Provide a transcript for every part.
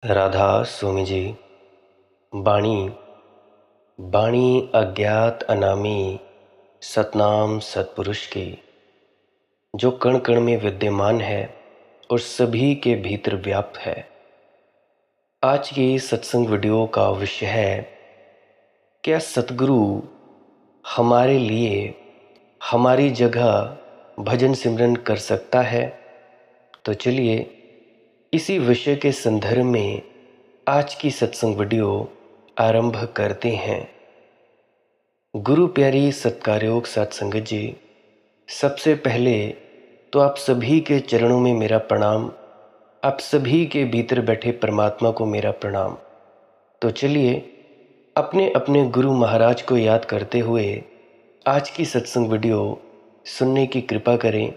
राधा स्वामी जी। बाणी बाणी अज्ञात अनामी सतनाम सतपुरुष की, जो कण कण में विद्यमान है और सभी के भीतर व्याप्त है। आज की सत्संग वीडियो का विषय है, क्या सतगुरु हमारे लिए हमारी जगह भजन सिमरन कर सकता है? तो चलिए इसी विषय के संदर्भ में आज की सत्संग वीडियो आरंभ करते हैं। गुरु प्यारी सत्कारयोग सत्संगत जी, सबसे पहले तो आप सभी के चरणों में मेरा प्रणाम, आप सभी के भीतर बैठे परमात्मा को मेरा प्रणाम। तो चलिए अपने अपने गुरु महाराज को याद करते हुए आज की सत्संग वीडियो सुनने की कृपा करें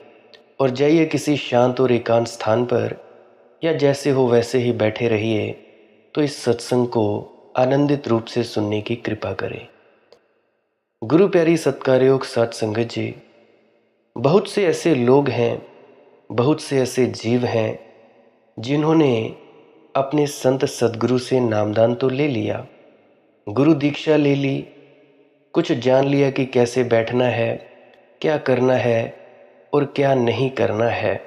और जाइए किसी शांत और एकांत स्थान पर, या जैसे हो वैसे ही बैठे रहिए, तो इस सत्संग को आनंदित रूप से सुनने की कृपा करें। गुरु प्यारी सत्कारयोग सत्संगत जी, बहुत से ऐसे लोग हैं, बहुत से ऐसे जीव हैं जिन्होंने अपने संत सद्गुरु से नामदान तो ले लिया, गुरु दीक्षा ले ली, कुछ जान लिया कि कैसे बैठना है, क्या करना है और क्या नहीं करना है।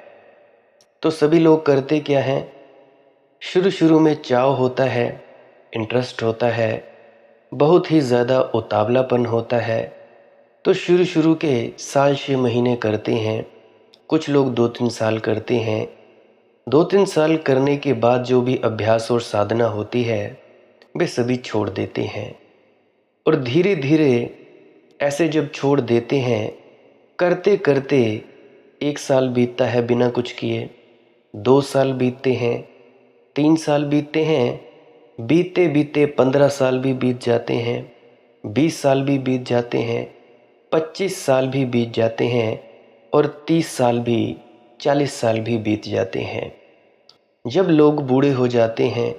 तो सभी लोग करते क्या हैं, शुरू शुरू में चाव होता है, इंटरेस्ट होता है, बहुत ही ज़्यादा उतावलापन होता है, तो शुरू शुरू के साल 6 महीने करते हैं, कुछ लोग 2-3 साल करते हैं। 2-3 साल करने के बाद जो भी अभ्यास और साधना होती है वे सभी छोड़ देते हैं, और धीरे धीरे ऐसे जब छोड़ देते हैं, करते करते 1 साल बीतता है बिना कुछ किए, 2 साल बीतते हैं, 3 साल बीतते हैं, बीते बीते 15 साल भी बीत जाते हैं, 20 साल भी बीत जाते हैं, 25 साल भी बीत जाते हैं, और 30 साल भी, 40 साल भी बीत जाते हैं। जब लोग बूढ़े हो जाते हैं,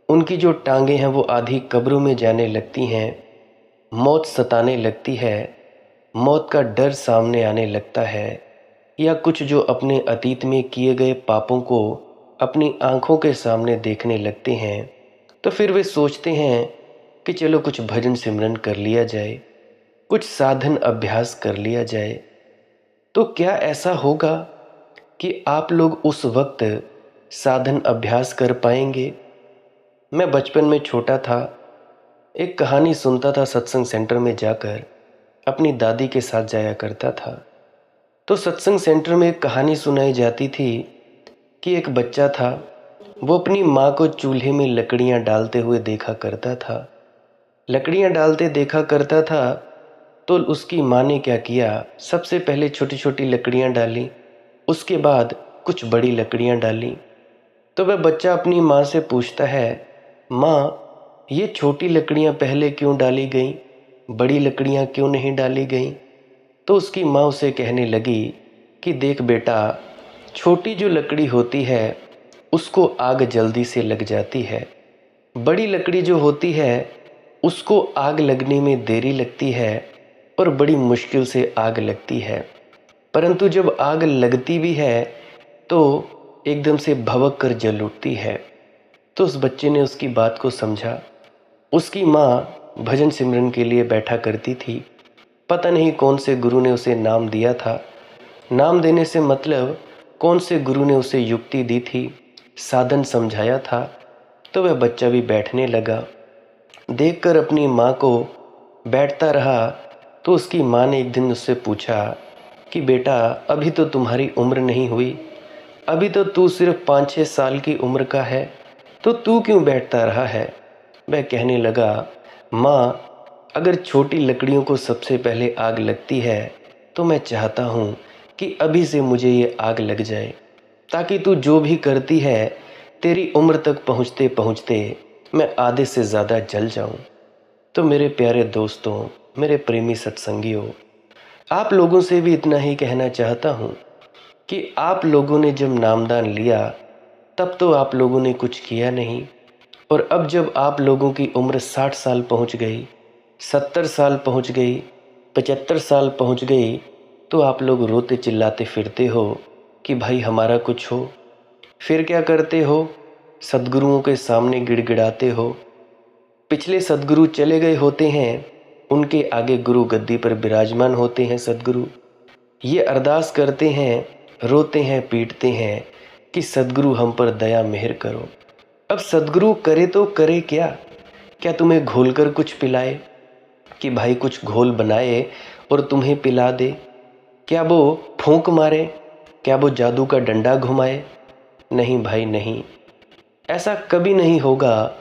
उनकी जो टांगें हैं वो आधी कब्रों में जाने लगती हैं, मौत सताने लगती है, मौत का डर सामने आने लगता है, या कुछ जो अपने अतीत में किए गए पापों को अपनी आंखों के सामने देखने लगते हैं, तो फिर वे सोचते हैं कि चलो कुछ भजन सिमरन कर लिया जाए, कुछ साधन अभ्यास कर लिया जाए। तो क्या ऐसा होगा कि आप लोग उस वक्त साधन अभ्यास कर पाएंगे? मैं बचपन में छोटा था, एक कहानी सुनता था, सत्संग सेंटर में जाकर अपनी दादी के साथ जाया करता था। तो सत्संग सेंटर में एक कहानी सुनाई जाती थी कि एक बच्चा था, वो अपनी माँ को चूल्हे में लकड़ियाँ डालते हुए देखा करता था। लकड़ियाँ डालते देखा करता था, तो उसकी माँ ने क्या किया, सबसे पहले छोटी छोटी लकड़ियाँ डाली, उसके बाद कुछ बड़ी लकड़ियाँ डाली। तो वह बच्चा अपनी माँ से पूछता है, माँ ये छोटी लकड़ियाँ पहले क्यों डाली गईं, बड़ी लकड़ियाँ क्यों नहीं डाली गईं? तो उसकी माँ उसे कहने लगी कि देख बेटा, छोटी जो लकड़ी होती है उसको आग जल्दी से लग जाती है, बड़ी लकड़ी जो होती है उसको आग लगने में देरी लगती है और बड़ी मुश्किल से आग लगती है, परंतु जब आग लगती भी है तो एकदम से भभक कर जल उठती है। तो उस बच्चे ने उसकी बात को समझा। उसकी माँ भजन सिमरन के लिए बैठा करती थी, पता नहीं कौन से गुरु ने उसे नाम दिया था, नाम देने से मतलब कौन से गुरु ने उसे युक्ति दी थी, साधन समझाया था। तो वह बच्चा भी बैठने लगा, देखकर अपनी माँ को बैठता रहा। तो उसकी माँ ने एक दिन उससे पूछा कि बेटा अभी तो तुम्हारी उम्र नहीं हुई, अभी तो तू सिर्फ 5-6 साल की उम्र का है, तो तू क्यों बैठता रहा है? वह कहने लगा, माँ अगर छोटी लकड़ियों को सबसे पहले आग लगती है तो मैं चाहता हूँ कि अभी से मुझे ये आग लग जाए, ताकि तू जो भी करती है तेरी उम्र तक पहुँचते पहुँचते मैं आधे से ज़्यादा जल जाऊँ। तो मेरे प्यारे दोस्तों, मेरे प्रेमी सत्संगियों, आप लोगों से भी इतना ही कहना चाहता हूँ कि आप लोगों ने जब नामदान लिया तब तो आप लोगों ने कुछ किया नहीं, और अब जब आप लोगों की उम्र 60 साल पहुँच गई, 70 साल पहुँच गई, 75 साल पहुँच गई, तो आप लोग रोते चिल्लाते फिरते हो कि भाई हमारा कुछ हो। फिर क्या करते हो, सद्गुरुओं के सामने गिड़गिड़ाते हो। पिछले सद्गुरु चले गए होते हैं, उनके आगे गुरु गद्दी पर विराजमान होते हैं सद्गुरु। ये अरदास करते हैं, रोते हैं, पीटते हैं कि सद्गुरु हम पर दया मेहर करो। अब सद्गुरु करे तो करे क्या? क्या तुम्हें घोल कर कुछ पिलाए कि भाई कुछ घोल बनाए और तुम्हें पिला दे? क्या वो फूंक मारे? क्या वो जादू का डंडा घुमाए? नहीं भाई नहीं, ऐसा कभी नहीं होगा।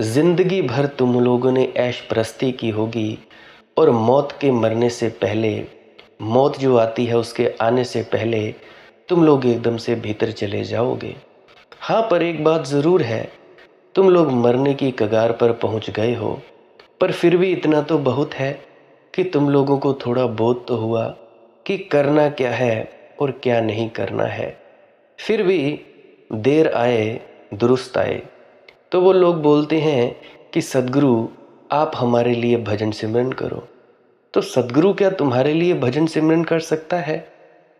जिंदगी भर तुम लोगों ने ऐश प्रस्ती की होगी और मौत के मरने से पहले, मौत जो आती है उसके आने से पहले तुम लोग एकदम से भीतर चले जाओगे। हाँ, पर एक बात ज़रूर है, तुम लोग मरने की कगार पर पहुंच गए हो, पर फिर भी इतना तो बहुत है कि तुम लोगों को थोड़ा बोध तो हुआ कि करना क्या है और क्या नहीं करना है। फिर भी देर आए दुरुस्त आए। तो वो लोग बोलते हैं कि सद्गुरु आप हमारे लिए भजन सिमरन करो। तो सद्गुरु क्या तुम्हारे लिए भजन सिमरन कर सकता है?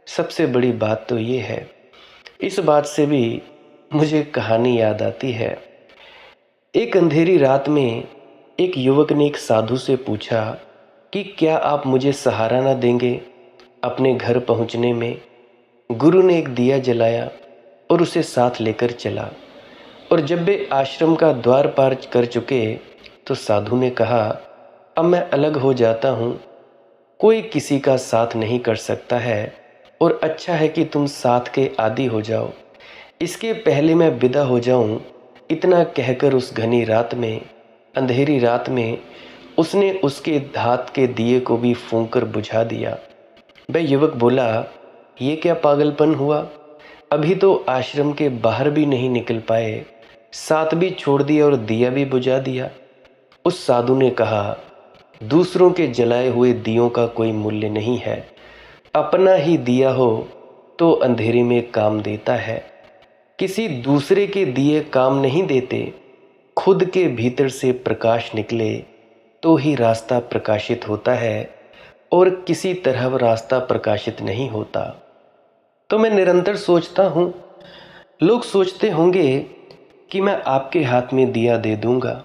सबसे बड़ी बात तो ये है। इस बात से भी मुझे एक कहानी याद आती है। एक अंधेरी रात में एक युवक ने एक साधु से पूछा कि क्या आप मुझे सहारा न देंगे अपने घर पहुंचने में? गुरु ने एक दिया जलाया और उसे साथ लेकर चला, और जब वे आश्रम का द्वार पार कर चुके तो साधु ने कहा, अब मैं अलग हो जाता हूँ, कोई किसी का साथ नहीं कर सकता है और अच्छा है कि तुम साथ के आदी हो जाओ। इसके पहले मैं विदा हो जाऊं। इतना कहकर उस घनी रात में, अंधेरी रात में, उसने उसके हाथ के दिए को भी फूंक कर बुझा दिया। वह युवक बोला, ये क्या पागलपन हुआ? अभी तो आश्रम के बाहर भी नहीं निकल पाए, साथ भी छोड़ दिया और दिया भी बुझा दिया। उस साधु ने कहा, दूसरों के जलाए हुए दियों का कोई मूल्य नहीं है। अपना ही दिया हो तो अंधेरे में काम देता है। किसी दूसरे के दिए काम नहीं देते। खुद के भीतर से प्रकाश निकले तो ही रास्ता प्रकाशित होता है और किसी तरह रास्ता प्रकाशित नहीं होता। तो मैं निरंतर सोचता हूँ, लोग सोचते होंगे कि मैं आपके हाथ में दिया दे दूंगा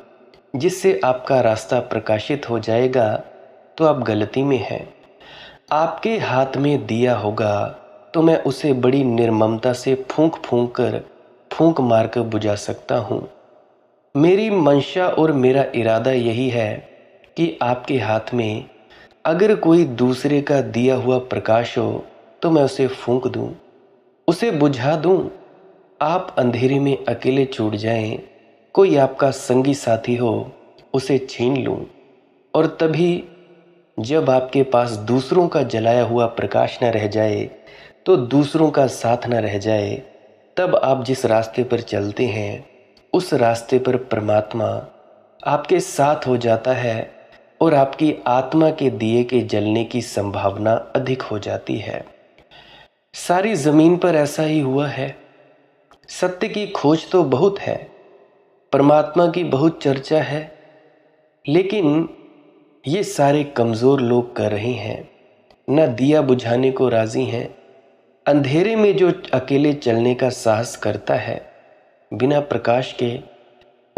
जिससे आपका रास्ता प्रकाशित हो जाएगा, तो आप गलती में हैं। आपके हाथ में दिया होगा तो मैं उसे बड़ी निर्ममता से फूंक मार कर बुझा सकता हूँ। मेरी मंशा और मेरा इरादा यही है कि आपके हाथ में अगर कोई दूसरे का दिया हुआ प्रकाश हो तो मैं उसे फूंक दूँ, उसे बुझा दूँ। आप अंधेरे में अकेले छूट जाएं, कोई आपका संगी साथी हो उसे छीन लूँ, और तभी जब आपके पास दूसरों का जलाया हुआ प्रकाश न रह जाए, तो दूसरों का साथ न रह जाए, तब आप जिस रास्ते पर चलते हैं उस रास्ते पर परमात्मा आपके साथ हो जाता है और आपकी आत्मा के दिए के जलने की संभावना अधिक हो जाती है। सारी जमीन पर ऐसा ही हुआ है। सत्य की खोज तो बहुत है, परमात्मा की बहुत चर्चा है, लेकिन ये सारे कमज़ोर लोग कर रहे हैं, न दिया बुझाने को राज़ी हैं। अंधेरे में जो अकेले चलने का साहस करता है बिना प्रकाश के,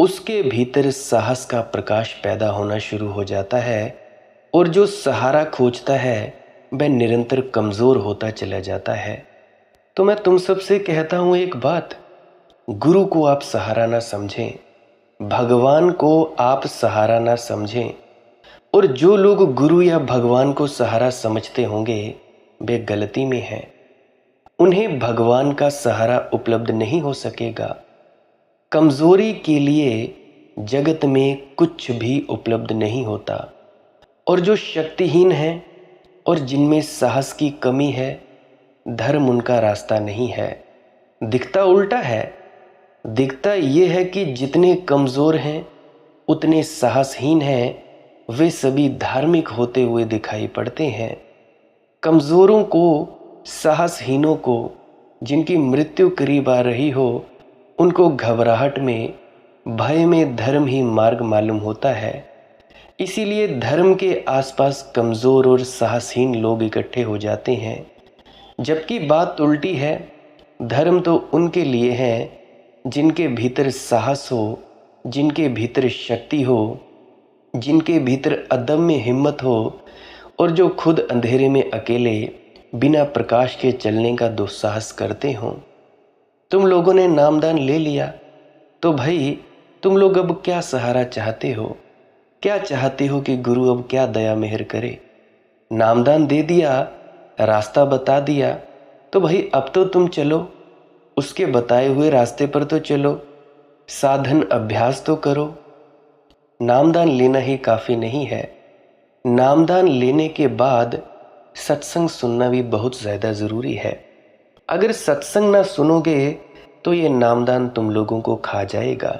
उसके भीतर साहस का प्रकाश पैदा होना शुरू हो जाता है, और जो सहारा खोजता है वह निरंतर कमज़ोर होता चला जाता है। तो मैं तुम सबसे कहता हूँ एक बात, गुरु को आप सहारा ना समझें, भगवान को आप सहारा ना समझें। और जो लोग गुरु या भगवान को सहारा समझते होंगे वे गलती में हैं। उन्हें भगवान का सहारा उपलब्ध नहीं हो सकेगा। कमज़ोरी के लिए जगत में कुछ भी उपलब्ध नहीं होता, और जो शक्तिहीन हैं और जिनमें साहस की कमी है, धर्म उनका रास्ता नहीं है। दिखता उल्टा है। दिखता ये है कि जितने कमज़ोर हैं उतने साहसहीन हैं, वे सभी धार्मिक होते हुए दिखाई पड़ते हैं। कमज़ोरों को, साहसहीनों को, जिनकी मृत्यु करीब आ रही हो, उनको घबराहट में, भय में धर्म ही मार्ग मालूम होता है। इसीलिए धर्म के आसपास कमज़ोर और साहसहीन लोग इकट्ठे हो जाते हैं, जबकि बात उल्टी है। धर्म तो उनके लिए है जिनके भीतर साहस हो, जिनके भीतर शक्ति हो, जिनके भीतर अदम्य हिम्मत हो और जो खुद अंधेरे में अकेले बिना प्रकाश के चलने का दुस्साहस करते हो। तुम लोगों ने नामदान ले लिया तो भाई तुम लोग अब क्या सहारा चाहते हो? क्या चाहते हो कि गुरु अब क्या दया मेहर करे? नामदान दे दिया, रास्ता बता दिया, तो भाई अब तो तुम चलो, उसके बताए हुए रास्ते पर तो चलो, साधन अभ्यास तो करो। नामदान लेना ही काफ़ी नहीं है, नामदान लेने के बाद सत्संग सुनना भी बहुत ज़्यादा ज़रूरी है। अगर सत्संग ना सुनोगे तो ये नामदान तुम लोगों को खा जाएगा,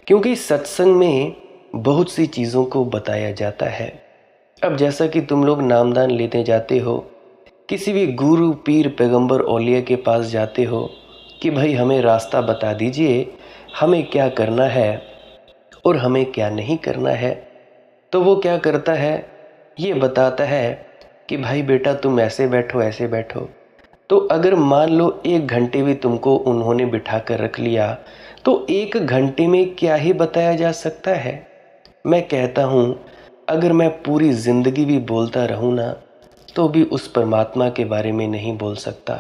क्योंकि सत्संग में बहुत सी चीज़ों को बताया जाता है। अब जैसा कि तुम लोग नामदान लेते जाते हो, किसी भी गुरु पीर पैगंबर औलिया के पास जाते हो कि भाई हमें रास्ता बता दीजिए, हमें क्या करना है और हमें क्या नहीं करना है, तो वो क्या करता है, ये बताता है कि भाई बेटा तुम ऐसे बैठो, ऐसे बैठो। तो अगर मान लो 1 घंटे भी तुमको उन्होंने बिठा कर रख लिया तो 1 घंटे में क्या ही बताया जा सकता है। मैं कहता हूँ अगर मैं पूरी ज़िंदगी भी बोलता रहूँ ना तो भी उस परमात्मा के बारे में नहीं बोल सकता।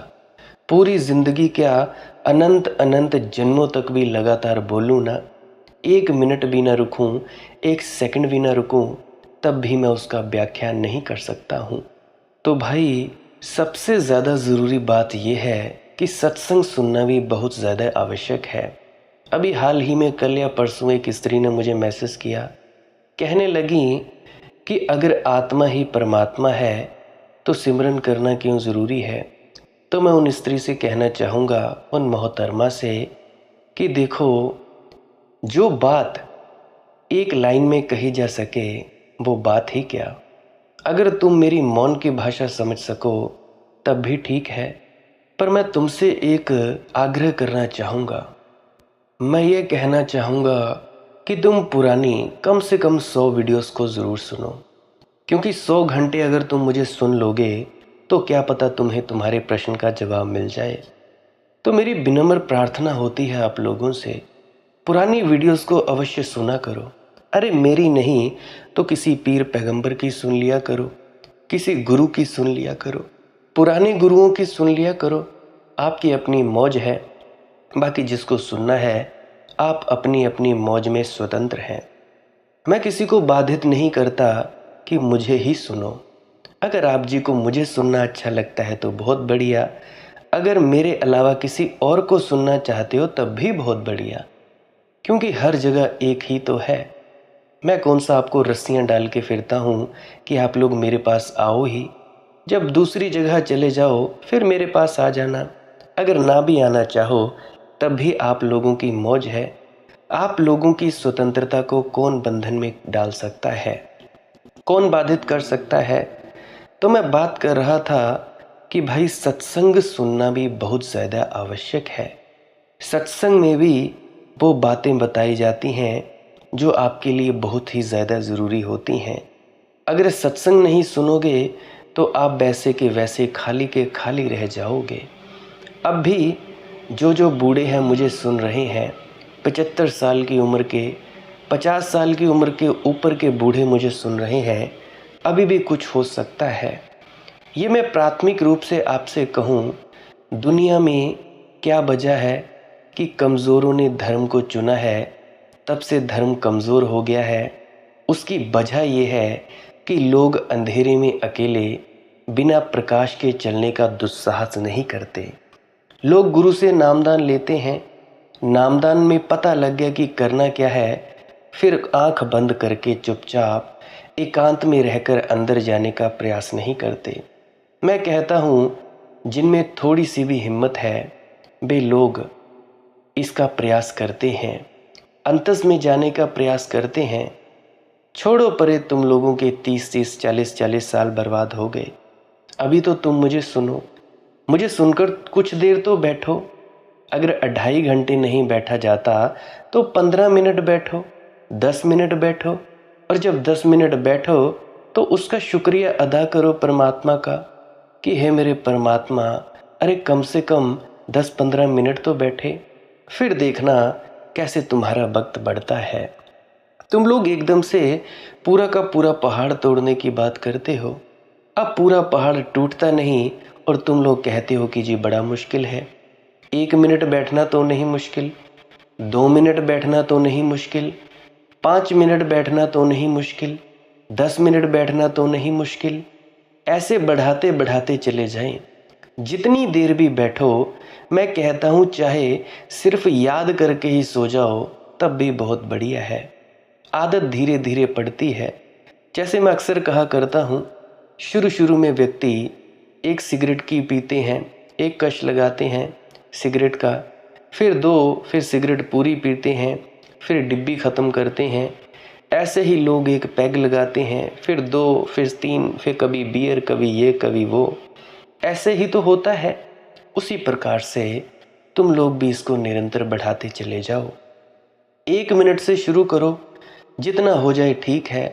पूरी ज़िंदगी क्या, अनंत अनंत जन्मों तक भी लगातार बोलूँ ना, 1 मिनट भी ना रुकूँ, 1 सेकंड भी ना रुकूँ, तब भी मैं उसका व्याख्यान नहीं कर सकता हूँ। तो भाई सबसे ज़्यादा ज़रूरी बात यह है कि सत्संग सुनना भी बहुत ज़्यादा आवश्यक है। अभी हाल ही में कल या परसों एक स्त्री ने मुझे मैसेज किया, कहने लगी कि अगर आत्मा ही परमात्मा है तो सिमरन करना क्यों ज़रूरी है। तो मैं उन स्त्री से कहना चाहूँगा, उन मोहतरमा से, कि देखो, जो बात एक लाइन में कही जा सके वो बात ही क्या। अगर तुम मेरी मौन की भाषा समझ सको तब भी ठीक है, पर मैं तुमसे एक आग्रह करना चाहूँगा। मैं ये कहना चाहूँगा कि तुम पुरानी कम से कम 100 वीडियोस को ज़रूर सुनो, क्योंकि 100 घंटे अगर तुम मुझे सुन लोगे तो क्या पता तुम्हें तुम्हारे प्रश्न का जवाब मिल जाए। तो मेरी विनम्र प्रार्थना होती है आप लोगों से, पुरानी वीडियोस को अवश्य सुना करो। अरे मेरी नहीं तो किसी पीर पैगंबर की सुन लिया करो, किसी गुरु की सुन लिया करो, पुराने गुरुओं की सुन लिया करो। आपकी अपनी मौज है, बाकी जिसको सुनना है आप अपनी अपनी मौज में स्वतंत्र हैं। मैं किसी को बाधित नहीं करता कि मुझे ही सुनो। अगर आप जी को मुझे सुनना अच्छा लगता है तो बहुत बढ़िया, अगर मेरे अलावा किसी और को सुनना चाहते हो तब भी बहुत बढ़िया, क्योंकि हर जगह एक ही तो है। मैं कौन सा आपको रस्सियां डाल के फिरता हूँ कि आप लोग मेरे पास आओ ही, जब दूसरी जगह चले जाओ फिर मेरे पास आ जाना। अगर ना भी आना चाहो तब भी आप लोगों की मौज है, आप लोगों की स्वतंत्रता को कौन बंधन में डाल सकता है, कौन बाधित कर सकता है। तो मैं बात कर रहा था कि भाई सत्संग सुनना भी बहुत ज़्यादा आवश्यक है। सत्संग में भी वो बातें बताई जाती हैं जो आपके लिए बहुत ही ज़्यादा ज़रूरी होती हैं। अगर सत्संग नहीं सुनोगे तो आप वैसे के वैसे खाली के खाली रह जाओगे। अब भी जो बूढ़े हैं मुझे सुन रहे हैं, 75 साल की उम्र के, 50 साल की उम्र के ऊपर के बूढ़े मुझे सुन रहे हैं, अभी भी कुछ हो सकता है। ये मैं प्राथमिक रूप से आपसे कहूँ, दुनिया में क्या वजह है कि कमज़ोरों ने धर्म को चुना है, तब से धर्म कमज़ोर हो गया है। उसकी वजह यह है कि लोग अंधेरे में अकेले बिना प्रकाश के चलने का दुस्साहस नहीं करते। लोग गुरु से नामदान लेते हैं, नामदान में पता लग गया कि करना क्या है, फिर आंख बंद करके चुपचाप एकांत में रहकर अंदर जाने का प्रयास नहीं करते। मैं कहता हूँ जिनमें थोड़ी सी भी हिम्मत है वे लोग इसका प्रयास करते हैं, अंतस में जाने का प्रयास करते हैं। छोड़ो परे तुम लोगों के 30-30, 40-40 साल बर्बाद हो गए। अभी तो तुम मुझे सुनो, मुझे सुनकर कुछ देर तो बैठो। अगर 2.5 घंटे नहीं बैठा जाता तो 15 मिनट बैठो, 10 मिनट बैठो, और जब 10 मिनट बैठो तो उसका शुक्रिया अदा करो परमात्मा का कि हे मेरे परमात्मा, अरे कम से कम 10-15 मिनट तो बैठे। फिर देखना कैसे तुम्हारा वक्त बढ़ता है। तुम लोग एकदम से पूरा का पूरा पहाड़ तोड़ने की बात करते हो। अब पूरा पहाड़ टूटता नहीं और तुम लोग कहते हो कि जी बड़ा मुश्किल है। 1 मिनट बैठना तो नहीं मुश्किल, 2 मिनट बैठना तो नहीं मुश्किल, 5 मिनट बैठना तो नहीं मुश्किल, 10 मिनट बैठना तो नहीं मुश्किल। ऐसे बढ़ाते बढ़ाते चले जाएं। जितनी देर भी बैठो, मैं कहता हूँ चाहे सिर्फ याद करके ही सो जाओ तब भी बहुत बढ़िया है। आदत धीरे धीरे पड़ती है। जैसे मैं अक्सर कहा करता हूँ, शुरू शुरू में व्यक्ति एक सिगरेट की पीते हैं, एक कश लगाते हैं सिगरेट का, फिर 2, फिर सिगरेट पूरी पीते हैं, फिर डिब्बी ख़त्म करते हैं। ऐसे ही लोग एक पैग लगाते हैं, फिर 2, फिर 3, फिर कभी बियर, कभी ये कभी वो। ऐसे ही तो होता है। उसी प्रकार से तुम लोग भी इसको निरंतर बढ़ाते चले जाओ। 1 मिनट से शुरू करो, जितना हो जाए ठीक है।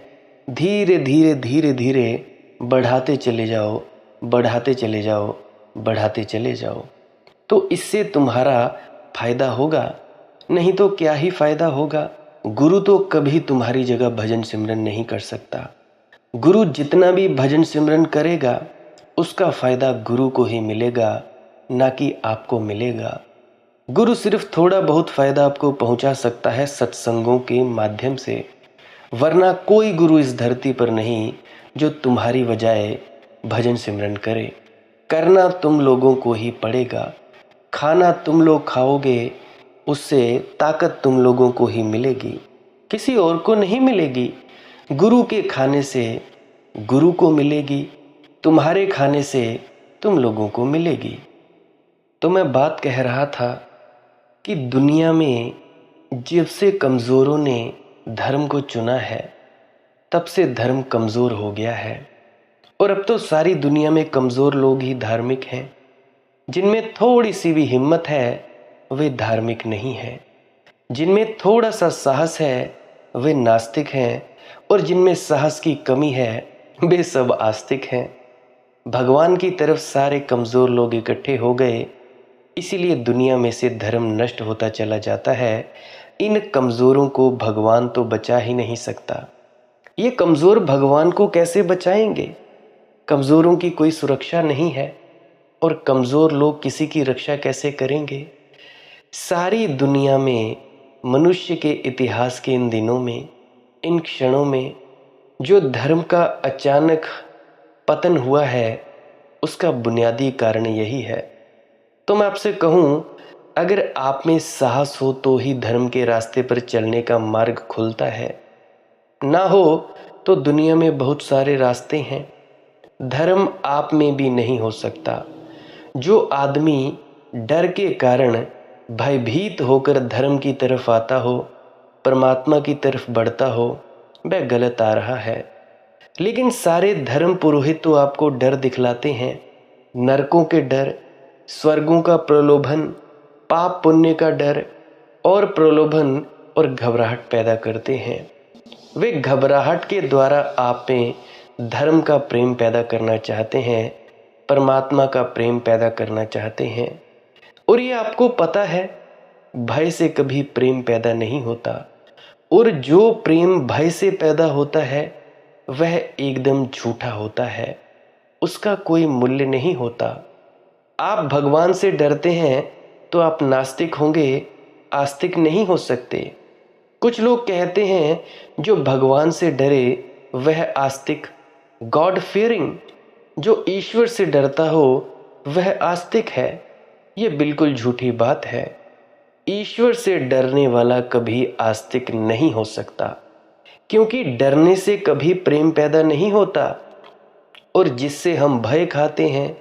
धीरे धीरे धीरे धीरे बढ़ाते चले जाओ, बढ़ाते चले जाओ, बढ़ाते चले जाओ। तो इससे तुम्हारा फायदा होगा, नहीं तो क्या ही फायदा होगा। गुरु तो कभी तुम्हारी जगह भजन सिमरन नहीं कर सकता। गुरु जितना भी भजन सिमरन करेगा उसका फायदा गुरु को ही मिलेगा, ना कि आपको मिलेगा। गुरु सिर्फ थोड़ा बहुत फायदा आपको पहुंचा सकता है सत्संगों के माध्यम से, वरना कोई गुरु इस धरती पर नहीं जो तुम्हारी बजाय भजन सिमरन करे। करना तुम लोगों को ही पड़ेगा। खाना तुम लोग खाओगे, उससे ताकत तुम लोगों को ही मिलेगी, किसी और को नहीं मिलेगी। गुरु के खाने से गुरु को मिलेगी, तुम्हारे खाने से तुम लोगों को मिलेगी। तो मैं बात कह रहा था कि दुनिया में जब से कमज़ोरों ने धर्म को चुना है तब से धर्म कमज़ोर हो गया है। और अब तो सारी दुनिया में कमज़ोर लोग ही धार्मिक हैं। जिनमें थोड़ी सी भी हिम्मत है वे धार्मिक नहीं हैं। जिनमें थोड़ा सा साहस है वे नास्तिक हैं, और जिनमें साहस की कमी है वे सब आस्तिक हैं। भगवान की तरफ सारे कमज़ोर लोग इकट्ठे हो गए, इसीलिए दुनिया में से धर्म नष्ट होता चला जाता है। इन कमज़ोरों को भगवान तो बचा ही नहीं सकता। ये कमज़ोर भगवान को कैसे बचाएंगे? कमज़ोरों की कोई सुरक्षा नहीं है, और कमज़ोर लोग किसी की रक्षा कैसे करेंगे? सारी दुनिया में मनुष्य के इतिहास के इन दिनों में, इन क्षणों में जो धर्म का अचानक पतन हुआ है, उसका बुनियादी कारण यही है। तो मैं आपसे कहूँ, अगर आप में साहस हो तो ही धर्म के रास्ते पर चलने का मार्ग खुलता है, ना हो तो दुनिया में बहुत सारे रास्ते हैं। धर्म आप में भी नहीं हो सकता। जो आदमी डर के कारण भयभीत होकर धर्म की तरफ आता हो, परमात्मा की तरफ बढ़ता हो, वह गलत आ रहा है। लेकिन सारे धर्म पुरोहित तो आपको डर दिखलाते हैं, नरकों के डर, स्वर्गों का प्रलोभन, पाप पुण्य का डर और प्रलोभन और घबराहट पैदा करते हैं। वे घबराहट के द्वारा आप में धर्म का प्रेम पैदा करना चाहते हैं, परमात्मा का प्रेम पैदा करना चाहते हैं। और ये आपको पता है, भय से कभी प्रेम पैदा नहीं होता, और जो प्रेम भय से पैदा होता है वह एकदम झूठा होता है, उसका कोई मूल्य नहीं होता। आप भगवान से डरते हैं तो आप नास्तिक होंगे, आस्तिक नहीं हो सकते। कुछ लोग कहते हैं जो भगवान से डरे वह आस्तिक, गॉड फियरिंग, जो ईश्वर से डरता हो वह आस्तिक है। ये बिल्कुल झूठी बात है। ईश्वर से डरने वाला कभी आस्तिक नहीं हो सकता, क्योंकि डरने से कभी प्रेम पैदा नहीं होता, और जिससे हम भय खाते हैं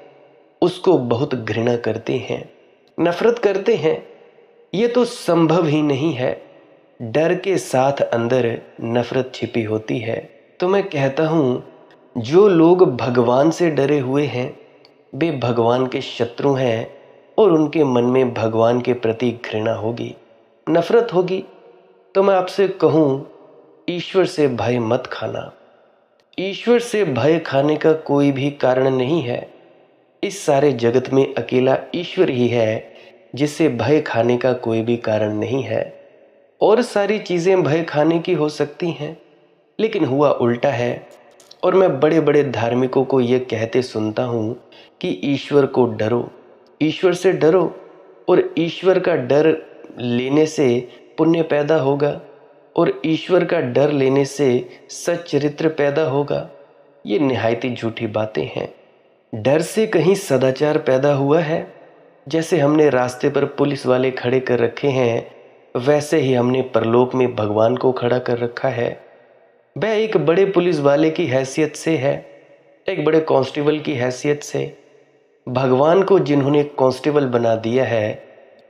उसको बहुत घृणा करते हैं, नफरत करते हैं। ये तो संभव ही नहीं है। डर के साथ अंदर नफरत छिपी होती है। तो मैं कहता हूँ, जो लोग भगवान से डरे हुए हैं वे भगवान के शत्रु हैं, और उनके मन में भगवान के प्रति घृणा होगी, नफरत होगी। तो मैं आपसे कहूँ, ईश्वर से भय मत खाना। ईश्वर से भय खाने का कोई भी कारण नहीं है। इस सारे जगत में अकेला ईश्वर ही है जिससे भय खाने का कोई भी कारण नहीं है। और सारी चीज़ें भय खाने की हो सकती हैं, लेकिन हुआ उल्टा है। और मैं बड़े बड़े धार्मिकों को ये कहते सुनता हूँ कि ईश्वर को डरो, ईश्वर से डरो, और ईश्वर का डर लेने से पुण्य पैदा होगा, और ईश्वर का डर लेने से सच्चरित्र पैदा होगा। ये निहायती झूठी बातें हैं। डर से कहीं सदाचार पैदा हुआ है? जैसे हमने रास्ते पर पुलिस वाले खड़े कर रखे हैं, वैसे ही हमने परलोक में भगवान को खड़ा कर रखा है। वह एक बड़े पुलिस वाले की हैसियत से है, एक बड़े कांस्टेबल की हैसियत से। भगवान को जिन्होंने कांस्टेबल बना दिया है,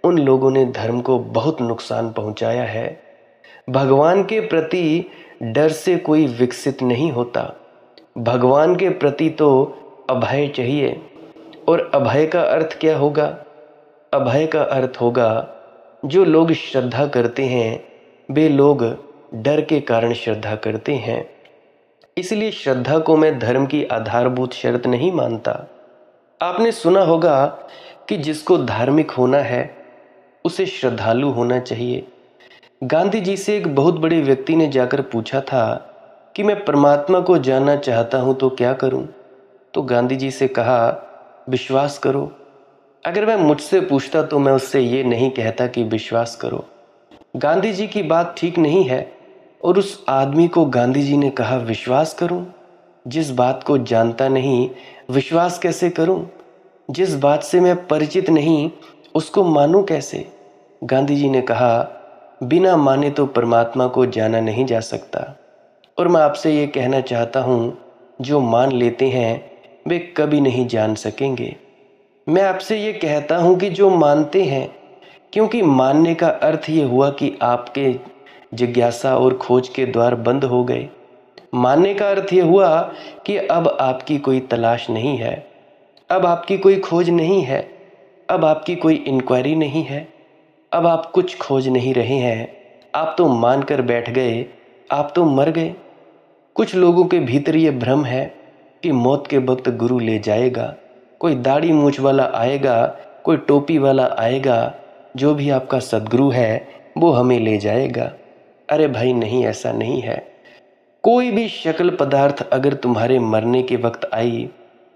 उन लोगों ने धर्म को बहुत नुकसान पहुंचाया है। भगवान के प्रति डर से कोई विकसित नहीं होता। भगवान के प्रति तो अभय चाहिए। और अभय का अर्थ क्या होगा? अभय का अर्थ होगा, जो लोग श्रद्धा करते हैं वे लोग डर के कारण श्रद्धा करते हैं। इसलिए श्रद्धा को मैं धर्म की आधारभूत शर्त नहीं मानता। आपने सुना होगा कि जिसको धार्मिक होना है उसे श्रद्धालु होना चाहिए। गांधी जी से एक बहुत बड़े व्यक्ति ने जाकर पूछा था कि मैं परमात्मा को जानना चाहता हूं तो क्या करूं? तो गांधी जी से कहा, विश्वास करो। अगर वह मुझसे पूछता तो मैं उससे ये नहीं कहता कि विश्वास करो। गांधी जी की बात ठीक नहीं है। और उस आदमी को गांधी जी ने कहा, विश्वास करूं? जिस बात को जानता नहीं विश्वास कैसे करूं? जिस बात से मैं परिचित नहीं उसको मानूं कैसे? गांधी जी ने कहा, बिना माने तो परमात्मा को जाना नहीं जा सकता। और मैं आपसे ये कहना चाहता हूं, जो मान लेते हैं वे कभी नहीं जान सकेंगे। मैं आपसे ये कहता हूं कि जो मानते हैं, क्योंकि मानने का अर्थ ये हुआ कि आपके जिज्ञासा और खोज के द्वार बंद हो गए। मानने का अर्थ ये हुआ कि अब आपकी कोई तलाश नहीं है, अब आपकी कोई खोज नहीं है, अब आपकी कोई इंक्वायरी नहीं है, अब आप कुछ खोज नहीं रहे हैं। आप तो मान कर बैठ गए, आप तो मर गए। कुछ लोगों के भीतर ये भ्रम है कि मौत के वक्त गुरु ले जाएगा, कोई दाढ़ी मूछ वाला आएगा, कोई टोपी वाला आएगा, जो भी आपका सद्गुरु है वो हमें ले जाएगा। अरे भाई नहीं, ऐसा नहीं है। कोई भी शक्ल पदार्थ अगर तुम्हारे मरने के वक्त आई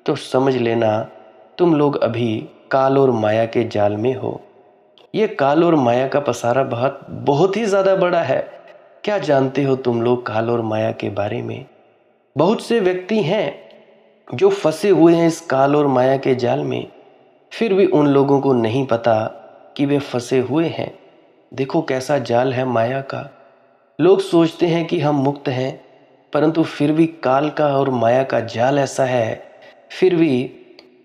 तो समझ लेना तुम लोग अभी काल और माया के जाल में हो। ये काल और माया का पसारा बहुत ही ज़्यादा बड़ा है। क्या जानते हो तुम लोग काल और माया के बारे में? बहुत से व्यक्ति हैं जो फंसे हुए हैं इस काल और माया के जाल में, फिर भी उन लोगों को नहीं पता कि वे फंसे हुए हैं। देखो कैसा जाल है माया का। लोग सोचते हैं कि हम मुक्त हैं, परंतु फिर भी काल का और माया का जाल ऐसा है, फिर भी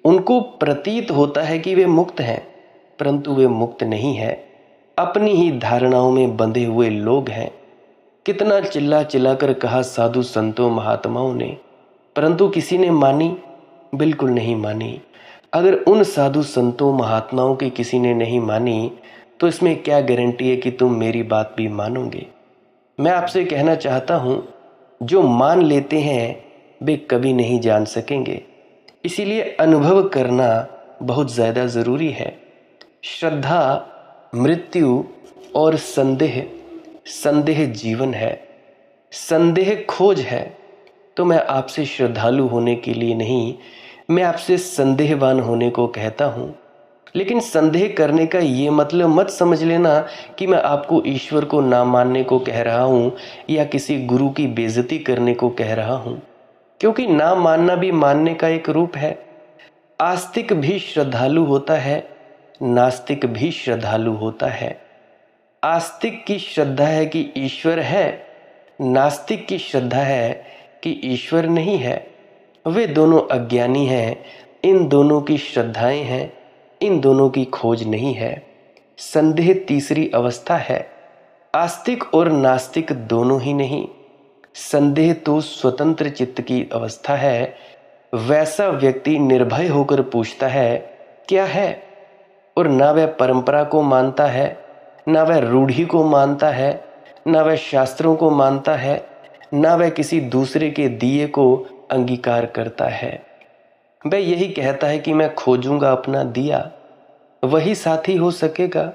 उनको प्रतीत होता है कि वे मुक्त हैं, परंतु वे मुक्त नहीं है। अपनी ही धारणाओं में बंधे हुए लोग हैं। कितना चिल्ला चिल्ला कर कहा साधु संतों महात्माओं ने, परंतु किसी ने मानी? बिल्कुल नहीं मानी। अगर उन साधु संतों महात्माओं की किसी ने नहीं मानी तो इसमें क्या गारंटी है कि तुम मेरी बात भी मानोगे? मैं आपसे कहना चाहता हूँ, जो मान लेते हैं वे कभी नहीं जान सकेंगे। इसीलिए अनुभव करना बहुत ज़्यादा ज़रूरी है। श्रद्धा मृत्यु और संदेह, संदेह जीवन है, संदेह खोज है। तो मैं आपसे श्रद्धालु होने के लिए नहीं, मैं आपसे संदेहवान होने को कहता हूँ। लेकिन संदेह करने का ये मतलब मत समझ लेना कि मैं आपको ईश्वर को ना मानने को कह रहा हूँ या किसी गुरु की बेइज्जती करने को कह रहा हूँ, क्योंकि ना मानना भी मानने का एक रूप है। आस्तिक भी श्रद्धालु होता है, नास्तिक भी श्रद्धालु होता है। आस्तिक की श्रद्धा है कि ईश्वर है, नास्तिक की श्रद्धा है कि ईश्वर नहीं है। वे दोनों अज्ञानी हैं। इन दोनों की श्रद्धाएं हैं, इन दोनों की खोज नहीं है। संदेह तीसरी अवस्था है। आस्तिक और नास्तिक दोनों ही नहीं। संदेह तो स्वतंत्र चित्त की अवस्था है। वैसा व्यक्ति निर्भय होकर पूछता है क्या है, और ना वह परंपरा को मानता है, ना वह रूढ़ी को मानता है, ना वह शास्त्रों को मानता है, ना वह किसी दूसरे के दिए को अंगीकार करता है। वह यही कहता है कि मैं खोजूंगा अपना दिया। वही साथी हो सकेगा।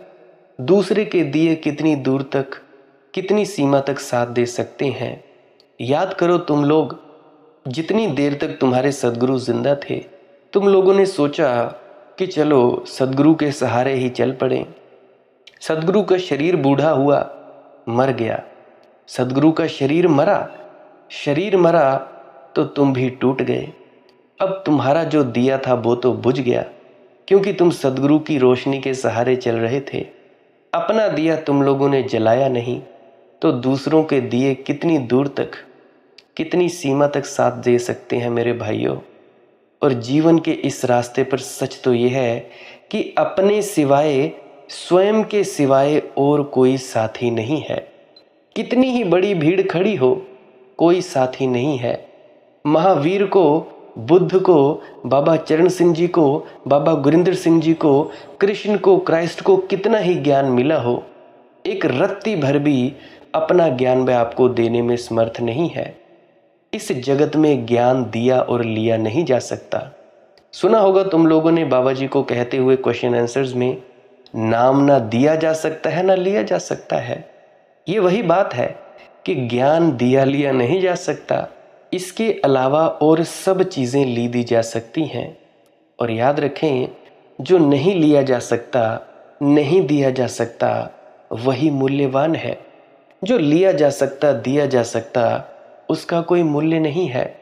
दूसरे के दिए कितनी दूर तक, कितनी सीमा तक साथ दे सकते हैं। याद करो, तुम लोग जितनी देर तक तुम्हारे सद्गुरु जिंदा थे, तुम लोगों ने सोचा कि चलो सद्गुरु के सहारे ही चल पड़े। सद्गुरु का शरीर बूढ़ा हुआ, मर गया। सद्गुरु का शरीर मरा, शरीर मरा तो तुम भी टूट गए। अब तुम्हारा जो दिया था वो तो बुझ गया, क्योंकि तुम सद्गुरु की रोशनी के सहारे चल रहे थे। अपना दिया तुम लोगों ने जलाया नहीं, तो दूसरों के दिए कितनी दूर तक, कितनी सीमा तक साथ दे सकते हैं मेरे भाइयों। और जीवन के इस रास्ते पर सच तो ये है कि अपने सिवाय, स्वयं के सिवाय और कोई साथी नहीं है। कितनी ही बड़ी भीड़ खड़ी हो, कोई साथी नहीं है। महावीर को, बुद्ध को, बाबा चरण सिंह जी को, बाबा गुरिंदर सिंह जी को, कृष्ण को, क्राइस्ट को कितना ही ज्ञान मिला हो, एक रत्ती भर भी अपना ज्ञान वह आपको देने में समर्थ नहीं है। इस जगत में ज्ञान दिया और लिया नहीं जा सकता। सुना होगा तुम लोगों ने बाबा जी को कहते हुए क्वेश्चन आंसर्स में, नाम ना दिया जा सकता है ना लिया जा सकता है। ये वही बात है कि ज्ञान दिया लिया नहीं जा सकता, इसके अलावा और सब चीज़ें ली दी जा सकती हैं। और याद रखें, जो नहीं लिया जा सकता, नहीं दिया जा सकता, वही मूल्यवान है। जो लिया जा सकता, दिया जा सकता, उसका कोई मूल्य नहीं है।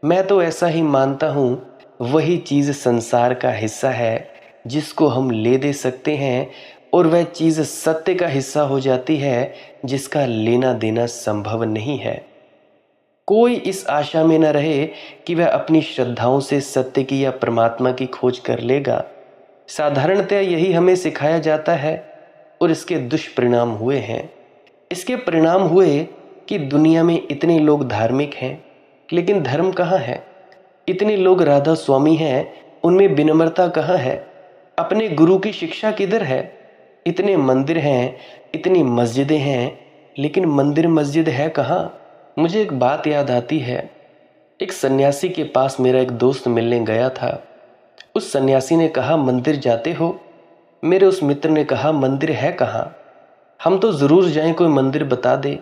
मैं तो ऐसा ही मानता हूँ, वही चीज़ संसार का हिस्सा है जिसको हम ले दे सकते हैं, और वह चीज़ सत्य का हिस्सा हो जाती है जिसका लेना देना संभव नहीं है। कोई इस आशा में न रहे कि वह अपनी श्रद्धाओं से सत्य की या परमात्मा की खोज कर लेगा। साधारणतः यही हमें सिखाया जाता है, और इसके दुष्परिणाम हुए हैं। इसके परिणाम हुए कि दुनिया में इतने लोग धार्मिक हैं, लेकिन धर्म कहाँ है। इतने लोग राधा स्वामी हैं, उनमें विनम्रता कहाँ है। अपने गुरु की शिक्षा किधर है। इतने मंदिर हैं, इतनी मस्जिदें हैं, लेकिन मंदिर मस्जिद है कहाँ। मुझे एक बात याद आती है। एक सन्यासी के पास मेरा एक दोस्त मिलने गया था। उस सन्यासी ने कहा, मंदिर जाते हो। मेरे उस मित्र ने कहा, मंदिर है कहाँ, हम तो ज़रूर जाएं, कोई मंदिर बता दे।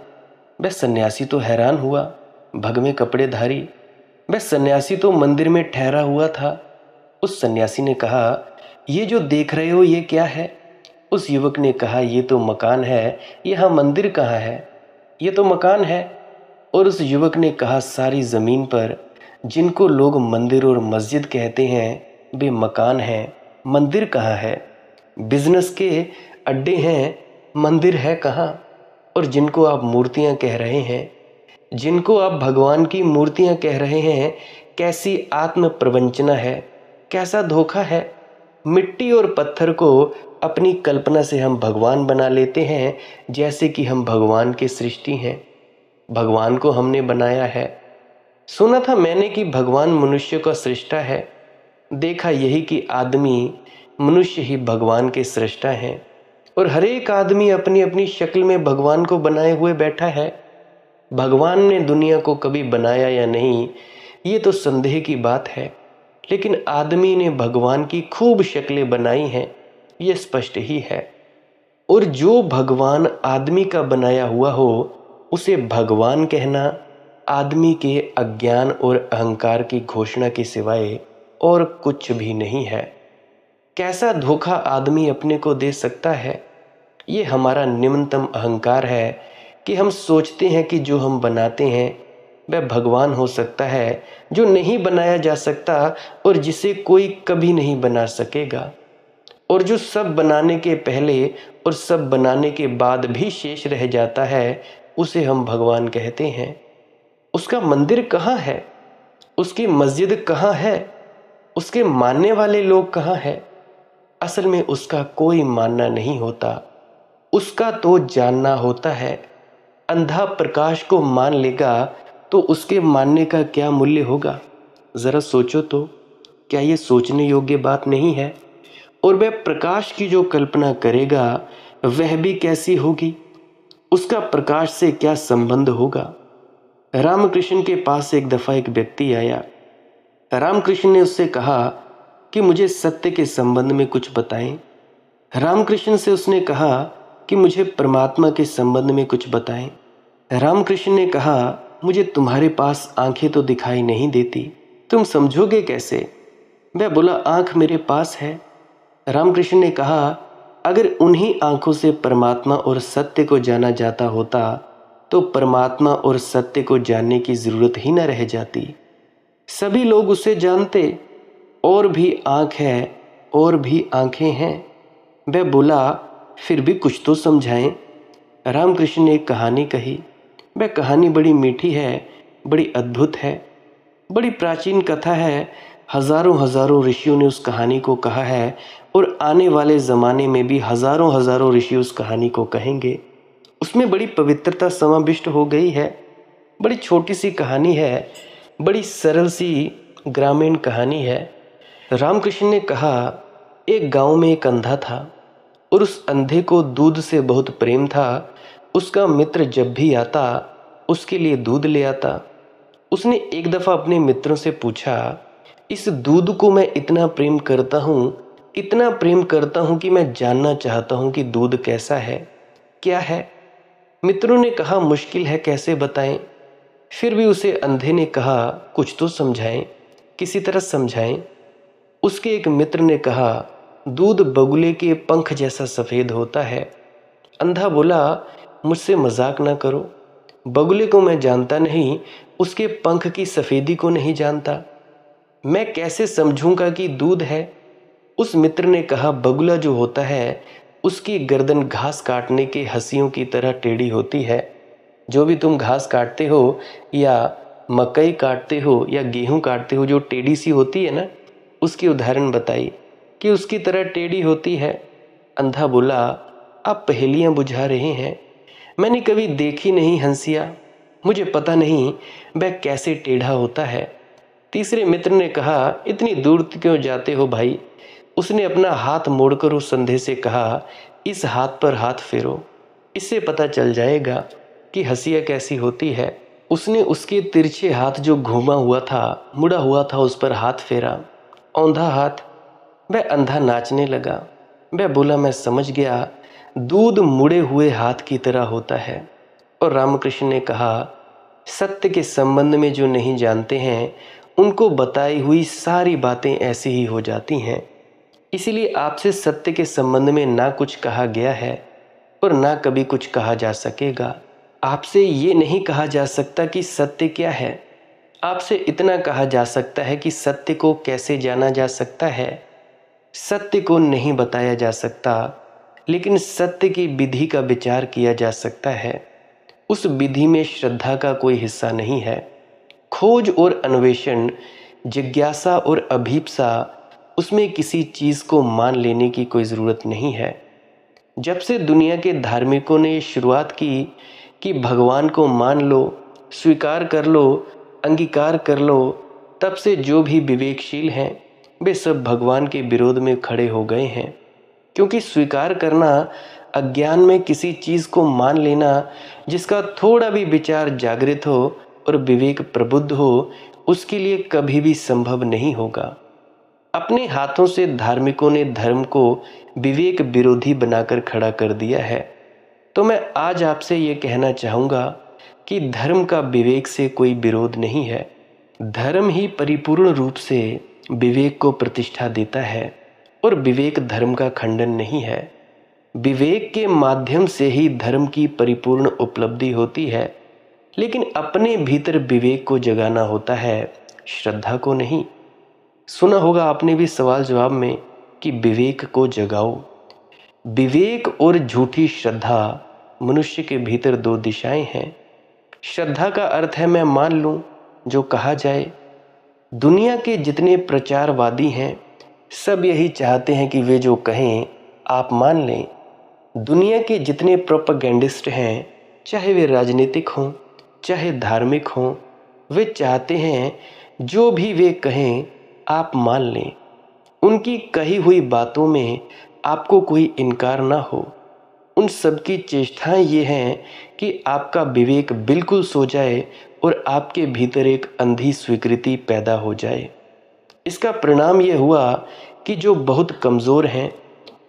वह सन्यासी तो हैरान हुआ, भग में कपड़े धारी। वह सन्यासी तो मंदिर में ठहरा हुआ था। उस सन्यासी ने कहा, ये जो देख रहे हो ये क्या है। उस युवक ने कहा, ये तो मकान है, यहाँ मंदिर कहाँ है। ये तो मकान है। और उस युवक ने कहा, सारी ज़मीन पर जिनको लोग मंदिर और मस्जिद कहते हैं, वे मकान हैं, मंदिर कहाँ है। बिजनेस के अड्डे हैं, मंदिर है कहाँ। और जिनको आप मूर्तियाँ कह रहे हैं, जिनको आप भगवान की मूर्तियाँ कह रहे हैं, कैसी आत्म प्रवंचना है, कैसा धोखा है। मिट्टी और पत्थर को अपनी कल्पना से हम भगवान बना लेते हैं, जैसे कि हम भगवान की सृष्टि हैं, भगवान को हमने बनाया है। सुना था मैंने कि भगवान मनुष्य का सृष्टा है। देखा यही कि आदमी, मनुष्य ही भगवान के सृष्टा हैं, और हर एक आदमी अपनी अपनी शक्ल में भगवान को बनाए हुए बैठा है। भगवान ने दुनिया को कभी बनाया या नहीं, ये तो संदेह की बात है, लेकिन आदमी ने भगवान की खूब शक्लें बनाई हैं, ये स्पष्ट ही है। और जो भगवान आदमी का बनाया हुआ हो, उसे भगवान कहना आदमी के अज्ञान और अहंकार की घोषणा के सिवाय और कुछ भी नहीं है। कैसा धोखा आदमी अपने को दे सकता है। ये हमारा निम्नतम अहंकार है कि हम सोचते हैं कि जो हम बनाते हैं वह भगवान हो सकता है, जो नहीं बनाया जा सकता और जिसे कोई कभी नहीं बना सकेगा, और जो सब बनाने के पहले और सब बनाने के बाद भी शेष रह जाता है, उसे हम भगवान कहते हैं। उसका मंदिर कहाँ है, उसकी मस्जिद कहाँ है, उसके मानने वाले लोग कहाँ हैं। असल में उसका कोई मानना नहीं होता, उसका तो जानना होता है। अंधा प्रकाश को मान लेगा तो उसके मानने का क्या मूल्य होगा। ज़रा सोचो तो, क्या ये सोचने योग्य बात नहीं है। और वह प्रकाश की जो कल्पना करेगा वह भी कैसी होगी, उसका प्रकाश से क्या संबंध होगा। रामकृष्ण के पास एक दफ़ा एक व्यक्ति आया। रामकृष्ण ने उससे कहा कि मुझे सत्य के संबंध में कुछ बताएं। रामकृष्ण से उसने कहा कि मुझे परमात्मा के संबंध में कुछ बताएं। रामकृष्ण ने कहा, मुझे तुम्हारे पास आंखें तो दिखाई नहीं देती, तुम समझोगे कैसे? वह बोला, आंख मेरे पास है। रामकृष्ण ने कहा, अगर उन्हीं आंखों से परमात्मा और सत्य को जाना जाता होता तो परमात्मा और सत्य को जानने की जरूरत ही न रह जाती। सभी लोग उसे जानते। और भी आंख है, और भी आंखें हैं। वह बोला, फिर भी कुछ तो समझाएं। रामकृष्ण ने एक कहानी कही। वह कहानी बड़ी मीठी है, बड़ी अद्भुत है, बड़ी प्राचीन कथा है। हजारों हजारों ऋषियों ने उस कहानी को कहा है और आने वाले ज़माने में भी हजारों हजारों ऋषि उस कहानी को कहेंगे। उसमें बड़ी पवित्रता समाविष्ट हो गई है। बड़ी छोटी सी कहानी है, बड़ी सरल सी ग्रामीण कहानी है। रामकृष्ण ने कहा, एक गांव में एक अंधा था और उस अंधे को दूध से बहुत प्रेम था। उसका मित्र जब भी आता उसके लिए दूध ले आता। उसने एक दफ़ा अपने मित्रों से पूछा, इस दूध को मैं इतना प्रेम करता हूँ, इतना प्रेम करता हूँ कि मैं जानना चाहता हूँ कि दूध कैसा है, क्या है। मित्रों ने कहा, मुश्किल है, कैसे बताएं। फिर भी उसे अंधे ने कहा, कुछ तो समझाएं, किसी तरह समझाएं। उसके एक मित्र ने कहा, दूध बगुले के पंख जैसा सफ़ेद होता है। अंधा बोला, मुझसे मजाक ना करो, बगुले को मैं जानता नहीं, उसके पंख की सफ़ेदी को नहीं जानता, मैं कैसे समझूंगा कि दूध है। उस मित्र ने कहा, बगुला जो होता है उसकी गर्दन घास काटने के हंसियों की तरह टेढ़ी होती है। जो भी तुम घास काटते हो या मकई काटते हो या गेहूं काटते हो, जो टेढ़ी सी होती है ना, उसकी उदाहरण बताई कि उसकी तरह टेढ़ी होती है। अंधा बोला, आप पहेलियां बुझा रहे हैं, मैंने कभी देखी नहीं हंसिया, मुझे पता नहीं वह कैसे टेढ़ा होता है। तीसरे मित्र ने कहा, इतनी दूर क्यों जाते हो भाई। उसने अपना हाथ मोड़कर उस अंधे से कहा, इस हाथ पर हाथ फेरो, इससे पता चल जाएगा कि हंसिया कैसी होती है। उसने उसके तिरछे हाथ जो घूमा हुआ था, मुड़ा हुआ था, उस पर हाथ फेरा, औंधा हाथ। वह अंधा नाचने लगा। वह बोला, मैं समझ गया, दूध मुड़े हुए हाथ की तरह होता है। और रामकृष्ण ने कहा, सत्य के संबंध में जो नहीं जानते हैं उनको बताई हुई सारी बातें ऐसी ही हो जाती हैं। इसीलिए आपसे सत्य के संबंध में ना कुछ कहा गया है और ना कभी कुछ कहा जा सकेगा। आपसे ये नहीं कहा जा सकता कि सत्य क्या है। आपसे इतना कहा जा सकता है कि सत्य को कैसे जाना जा सकता है। सत्य को नहीं बताया जा सकता, लेकिन सत्य की विधि का विचार किया जा सकता है। उस विधि में श्रद्धा का कोई हिस्सा नहीं है। खोज और अन्वेषण, जिज्ञासा और अभीप्सा, उसमें किसी चीज़ को मान लेने की कोई ज़रूरत नहीं है। जब से दुनिया के धार्मिकों ने शुरुआत की कि भगवान को मान लो, स्वीकार कर लो, अंगीकार कर लो, तब से जो भी विवेकशील हैं वे सब भगवान के विरोध में खड़े हो गए हैं। क्योंकि स्वीकार करना, अज्ञान में किसी चीज़ को मान लेना जिसका थोड़ा भी विचार जागृत हो और विवेक प्रबुद्ध हो, उसके लिए कभी भी संभव नहीं होगा। अपने हाथों से धार्मिकों ने धर्म को विवेक विरोधी बनाकर खड़ा कर दिया है। तो मैं आज आपसे ये कहना चाहूँगा कि धर्म का विवेक से कोई विरोध नहीं है। धर्म ही परिपूर्ण रूप से विवेक को प्रतिष्ठा देता है और विवेक धर्म का खंडन नहीं है। विवेक के माध्यम से ही धर्म की परिपूर्ण उपलब्धि होती है, लेकिन अपने भीतर विवेक को जगाना होता है, श्रद्धा को नहीं। सुना होगा आपने भी सवाल जवाब में कि विवेक को जगाओ। विवेक और झूठी श्रद्धा, मनुष्य के भीतर दो दिशाएं हैं। श्रद्धा का अर्थ है मैं मान लूं जो कहा जाए। दुनिया के जितने प्रचारवादी हैं सब यही चाहते हैं कि वे जो कहें आप मान लें। दुनिया के जितने प्रोपेगेंडिस्ट हैं, चाहे वे राजनीतिक हों चाहे धार्मिक हों, वे चाहते हैं जो भी वे कहें आप मान लें। उनकी कही हुई बातों में आपको कोई इनकार ना हो। उन सब की चेष्टाएं ये हैं कि आपका विवेक बिल्कुल सो जाए और आपके भीतर एक अंधी स्वीकृति पैदा हो जाए। इसका परिणाम ये हुआ कि जो बहुत कमज़ोर हैं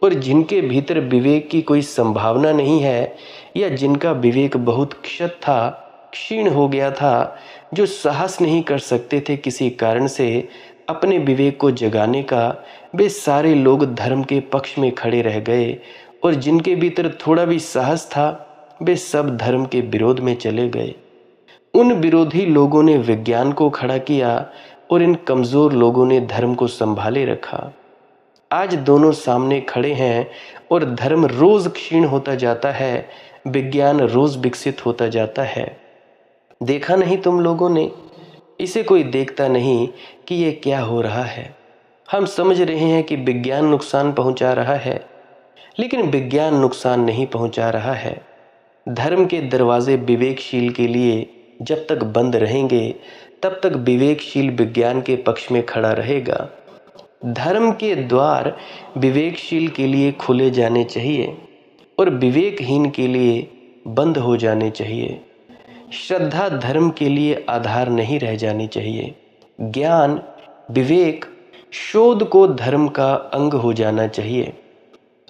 और जिनके भीतर विवेक की कोई संभावना नहीं है, या जिनका विवेक बहुत क्षीण हो गया था, जो साहस नहीं कर सकते थे किसी कारण से अपने विवेक को जगाने का, वे सारे लोग धर्म के पक्ष में खड़े रह गए। और जिनके भीतर थोड़ा भी साहस था, वे सब धर्म के विरोध में चले गए। उन विरोधी लोगों ने विज्ञान को खड़ा किया और इन कमज़ोर लोगों ने धर्म को संभाले रखा। आज दोनों सामने खड़े हैं और धर्म रोज क्षीण होता जाता है, विज्ञान रोज विकसित होता जाता है। देखा नहीं तुम लोगों ने? इसे कोई देखता नहीं कि ये क्या हो रहा है। हम समझ रहे हैं कि विज्ञान नुकसान पहुंचा रहा है, लेकिन विज्ञान नुकसान नहीं पहुंचा रहा है। धर्म के दरवाजे विवेकशील के लिए जब तक बंद रहेंगे, तब तक विवेकशील विज्ञान के पक्ष में खड़ा रहेगा। धर्म के द्वार विवेकशील के लिए खुले जाने चाहिए और विवेकहीन के लिए बंद हो जाने चाहिए। श्रद्धा धर्म के लिए आधार नहीं रह जानी चाहिए। ज्ञान, विवेक, शोध को धर्म का अंग हो जाना चाहिए।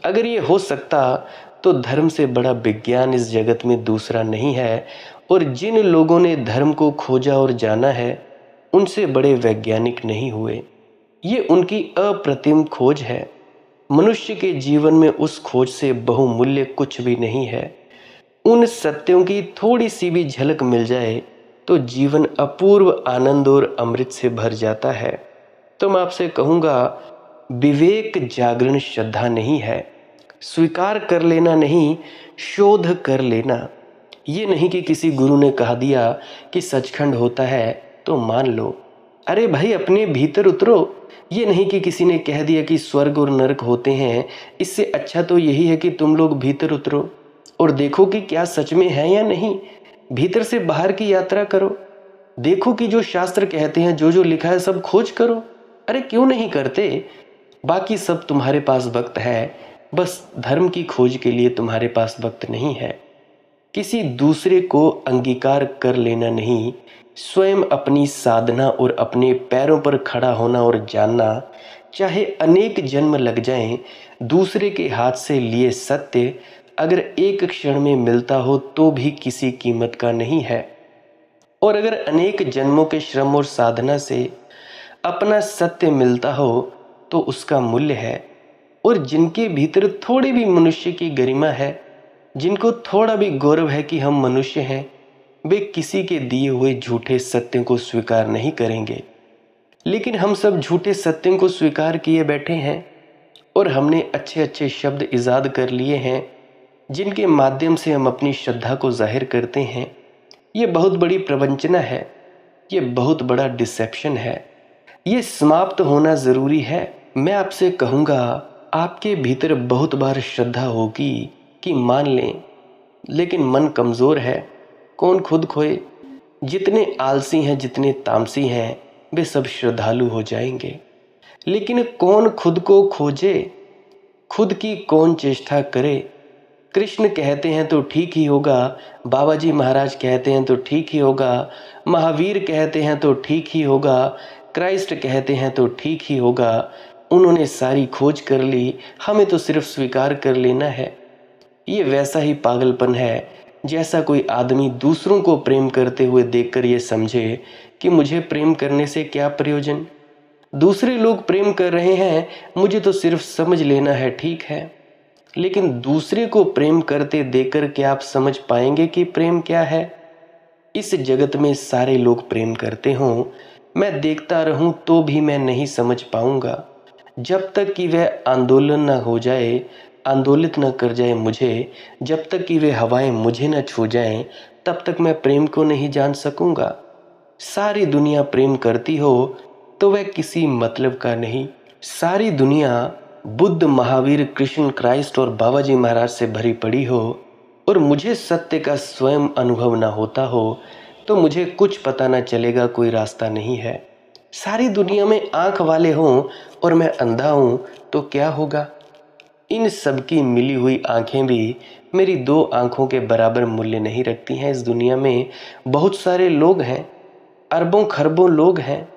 अगर ये हो सकता तो धर्म से बड़ा विज्ञान इस जगत में दूसरा नहीं है। और जिन लोगों ने धर्म को खोजा और जाना है, उनसे बड़े वैज्ञानिक नहीं हुए। ये उनकी अप्रतिम खोज है। मनुष्य के जीवन में उस खोज से बहुमूल्य कुछ भी नहीं है। उन सत्यों की थोड़ी सी भी झलक मिल जाए तो जीवन अपूर्व आनंद और अमृत से भर जाता है। तो मैं आपसे कहूँगा, विवेक जागरण श्रद्धा नहीं है। स्वीकार कर लेना नहीं, शोध कर लेना। ये नहीं कि किसी गुरु ने कहा दिया कि सचखंड होता है तो मान लो। अरे भाई, अपने भीतर उतरो। ये नहीं कि किसी ने कह दिया कि स्वर्ग और नरक होते हैं। इससे अच्छा तो यही है कि तुम लोग भीतर उतरो और देखो कि क्या सच में है या नहीं। भीतर से बाहर की यात्रा करो। देखो कि जो शास्त्र कहते हैं, जो जो लिखा है, सब खोज करो। अरे क्यों नहीं करते? बाकी सब तुम्हारे पास वक्त है, बस धर्म की खोज के लिए तुम्हारे पास वक्त नहीं है। किसी दूसरे को अंगीकार कर लेना नहीं, स्वयं अपनी साधना और अपने पैरों पर खड़ा होना और जानना। चाहे अनेक जन्म लग जाएं, दूसरे के हाथ से लिए सत्य अगर एक क्षण में मिलता हो तो भी किसी कीमत का नहीं है। और अगर अनेक जन्मों के श्रम और साधना से अपना सत्य मिलता हो तो उसका मूल्य है। और जिनके भीतर थोड़ी भी मनुष्य की गरिमा है, जिनको थोड़ा भी गौरव है कि हम मनुष्य हैं, वे किसी के दिए हुए झूठे सत्यों को स्वीकार नहीं करेंगे। लेकिन हम सब झूठे सत्यों को स्वीकार किए बैठे हैं और हमने अच्छे अच्छे शब्द ईजाद कर लिए हैं, जिनके माध्यम से हम अपनी श्रद्धा को जाहिर करते हैं। ये बहुत बड़ी प्रवंचना है, ये बहुत बड़ा डिसेप्शन है। ये समाप्त होना ज़रूरी है। मैं आपसे कहूँगा, आपके भीतर बहुत बार श्रद्धा होगी कि मान लें, लेकिन मन कमज़ोर है। कौन खुद खोए? जितने आलसी हैं, जितने तामसी हैं, वे सब श्रद्धालु हो जाएंगे। लेकिन कौन खुद को खोजे? खुद की कौन चेष्टा करे? कृष्ण कहते हैं तो ठीक ही होगा, बाबा जी महाराज कहते हैं तो ठीक ही होगा, महावीर कहते हैं तो ठीक ही होगा, क्राइस्ट कहते हैं तो ठीक ही होगा। उन्होंने सारी खोज कर ली, हमें तो सिर्फ स्वीकार कर लेना है। ये वैसा ही पागलपन है जैसा कोई आदमी दूसरों को प्रेम करते हुए देखकर ये समझे कि मुझे प्रेम करने से क्या प्रयोजन। दूसरे लोग प्रेम कर रहे हैं, मुझे तो सिर्फ समझ लेना है, ठीक है। लेकिन दूसरे को प्रेम करते देखकर क्या आप समझ पाएंगे कि प्रेम क्या है? इस जगत में सारे लोग प्रेम करते हों, मैं देखता रहूं तो भी मैं नहीं समझ पाऊंगा। जब तक कि वह आंदोलन न हो जाए, आंदोलित न कर जाए मुझे, जब तक कि वे हवाएं मुझे न छू जाएं, तब तक मैं प्रेम को नहीं जान सकूंगा। सारी दुनिया प्रेम करती हो तो वह किसी मतलब का नहीं। सारी दुनिया बुद्ध, महावीर, कृष्ण, क्राइस्ट और बाबा जी महाराज से भरी पड़ी हो और मुझे सत्य का स्वयं अनुभव ना होता हो तो मुझे कुछ पता ना चलेगा, कोई रास्ता नहीं है। सारी दुनिया में आंख वाले हों और मैं अंधा हूं तो क्या होगा? इन सब की मिली हुई आंखें भी मेरी 2 आंखों के बराबर मूल्य नहीं रखती हैं। इस दुनिया में बहुत सारे लोग हैं, अरबों खरबों लोग हैं,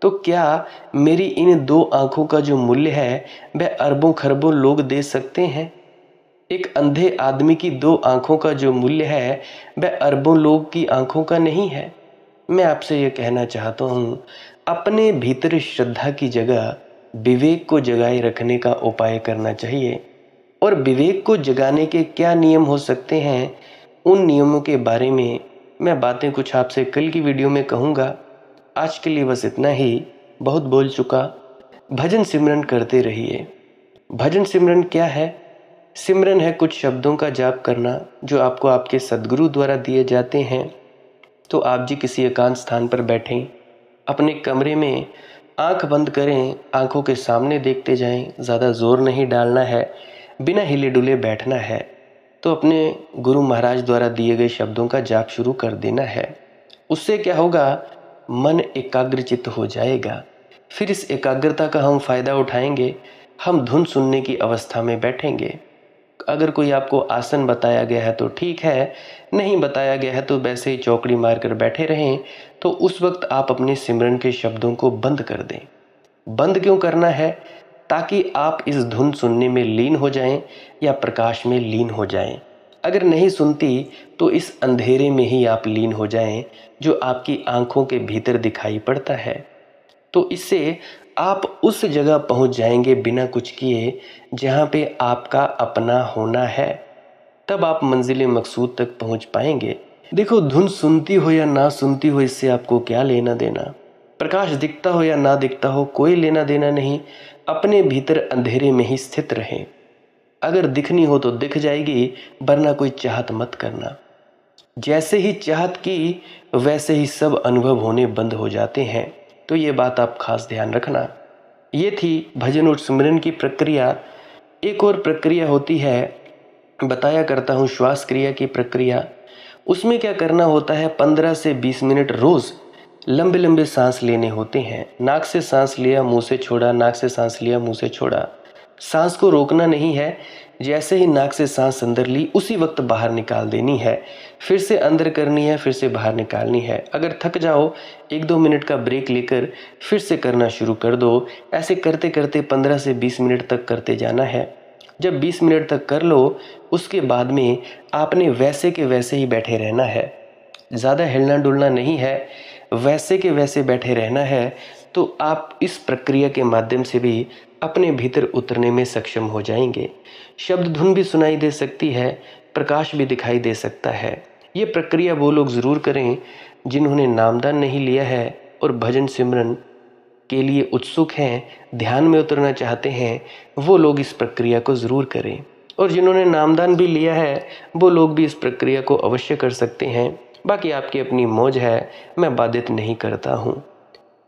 तो क्या मेरी इन 2 आंखों का जो मूल्य है वह अरबों खरबों लोग दे सकते हैं? एक अंधे आदमी की 2 आंखों का जो मूल्य है वह अरबों लोग की आंखों का नहीं है। मैं आपसे यह कहना चाहता हूँ, अपने भीतर श्रद्धा की जगह विवेक को जगाए रखने का उपाय करना चाहिए। और विवेक को जगाने के क्या नियम हो सकते हैं, उन नियमों के बारे में मैं बातें कुछ आपसे कल की वीडियो में कहूँगा। आज के लिए बस इतना ही, बहुत बोल चुका। भजन सिमरन करते रहिए। भजन सिमरन क्या है? सिमरन है कुछ शब्दों का जाप करना जो आपको आपके सद्गुरु द्वारा दिए जाते हैं। तो आप जी किसी एकांत स्थान पर बैठें, अपने कमरे में आंख बंद करें, आंखों के सामने देखते जाएं, ज़्यादा जोर नहीं डालना है, बिना हिले डुले बैठना है। तो अपने गुरु महाराज द्वारा दिए गए शब्दों का जाप शुरू कर देना है। उससे क्या होगा, मन एकाग्रचित्त हो जाएगा। फिर इस एकाग्रता का हम फायदा उठाएंगे, हम धुन सुनने की अवस्था में बैठेंगे। अगर कोई आपको आसन बताया गया है तो ठीक है, नहीं बताया गया है तो वैसे ही चौकड़ी मारकर बैठे रहें। तो उस वक्त आप अपने सिमरन के शब्दों को बंद कर दें। बंद क्यों करना है? ताकि आप इस धुन सुनने में लीन हो जाएं या प्रकाश में लीन हो जाएं। अगर नहीं सुनती तो इस अंधेरे में ही आप लीन हो जाएं जो आपकी आंखों के भीतर दिखाई पड़ता है। तो इससे आप उस जगह पहुंच जाएंगे बिना कुछ किए जहां पे आपका अपना होना है। तब आप मंजिल मकसूद तक पहुंच पाएंगे। देखो, धुन सुनती हो या ना सुनती हो, इससे आपको क्या लेना देना। प्रकाश दिखता हो या ना दिखता हो, कोई लेना देना नहीं। अपने भीतर अंधेरे में ही स्थित रहें। अगर दिखनी हो तो दिख जाएगी, वरना कोई चाहत मत करना। जैसे ही चाहत की वैसे ही सब अनुभव होने बंद हो जाते हैं। तो ये बात आप खास ध्यान रखना। ये थी भजन और सिमरन की प्रक्रिया। एक और प्रक्रिया होती है, बताया करता हूँ, श्वास क्रिया की प्रक्रिया। उसमें क्या करना होता है, 15 से 20 मिनट रोज लंबे लंबे सांस लेने होते हैं। नाक से सांस लिया, मुंह से छोड़ा, नाक से सांस लिया, मुंह से छोड़ा। सांस को रोकना नहीं है। जैसे ही नाक से सांस अंदर ली, उसी वक्त बाहर निकाल देनी है। फिर से अंदर करनी है, फिर से बाहर निकालनी है। अगर थक जाओ, 1-2 मिनट का ब्रेक लेकर फिर से करना शुरू कर दो। ऐसे करते करते 15 से 20 मिनट तक करते जाना है। जब 20 मिनट तक कर लो, उसके बाद में आपने वैसे के वैसे ही बैठे रहना है। ज़्यादा हिलना डुलना नहीं है, वैसे के वैसे बैठे रहना है। तो आप इस प्रक्रिया के माध्यम से भी अपने भीतर उतरने में सक्षम हो जाएंगे। शब्द धुन भी सुनाई दे सकती है, प्रकाश भी दिखाई दे सकता है। ये प्रक्रिया वो लोग ज़रूर करें जिन्होंने नामदान नहीं लिया है और भजन सिमरन के लिए उत्सुक हैं, ध्यान में उतरना चाहते हैं। वो लोग इस प्रक्रिया को ज़रूर करें। और जिन्होंने नामदान भी लिया है, वो लोग भी इस प्रक्रिया को अवश्य कर सकते हैं। बाकी आपकी अपनी मौज है, मैं बाधित नहीं करता हूँ।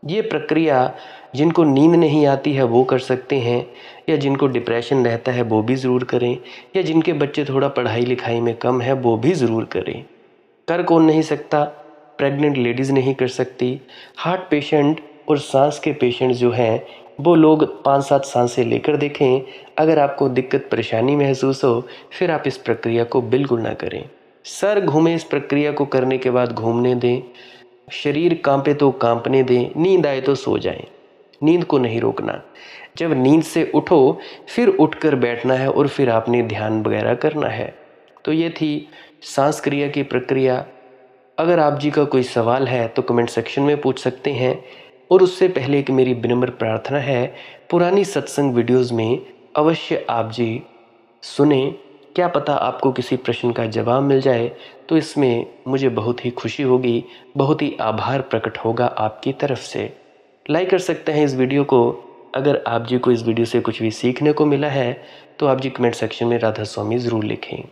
ये प्रक्रिया जिनको नींद नहीं आती है वो कर सकते हैं, या जिनको डिप्रेशन रहता है वो भी ज़रूर करें, या जिनके बच्चे थोड़ा पढ़ाई लिखाई में कम है वो भी ज़रूर करें। कर कौन नहीं सकता? प्रेग्नेंट लेडीज़ नहीं कर सकती। हार्ट पेशेंट और सांस के पेशेंट जो हैं वो लोग 5-7 सांसें लेकर देखें। अगर आपको दिक्कत परेशानी महसूस हो, फिर आप इस प्रक्रिया को बिल्कुल ना करें। सर घूमे, इस प्रक्रिया को करने के बाद घूमने दें। शरीर कांपे तो कांपने दें, नींद आए तो सो जाएं। नींद को नहीं रोकना। जब नींद से उठो फिर उठकर बैठना है और फिर आपने ध्यान वगैरह करना है। तो ये थी सांस क्रिया की प्रक्रिया। अगर आप जी का कोई सवाल है तो कमेंट सेक्शन में पूछ सकते हैं। और उससे पहले एक मेरी विनम्र प्रार्थना है, पुरानी सत्संग वीडियोज़ में अवश्य आप जी सुने। क्या पता आपको किसी प्रश्न का जवाब मिल जाए, तो इसमें मुझे बहुत ही खुशी होगी, बहुत ही आभार प्रकट होगा आपकी तरफ से। लाइक कर सकते हैं इस वीडियो को। अगर आप जी को इस वीडियो से कुछ भी सीखने को मिला है तो आप जी कमेंट सेक्शन में राधा स्वामी ज़रूर लिखें।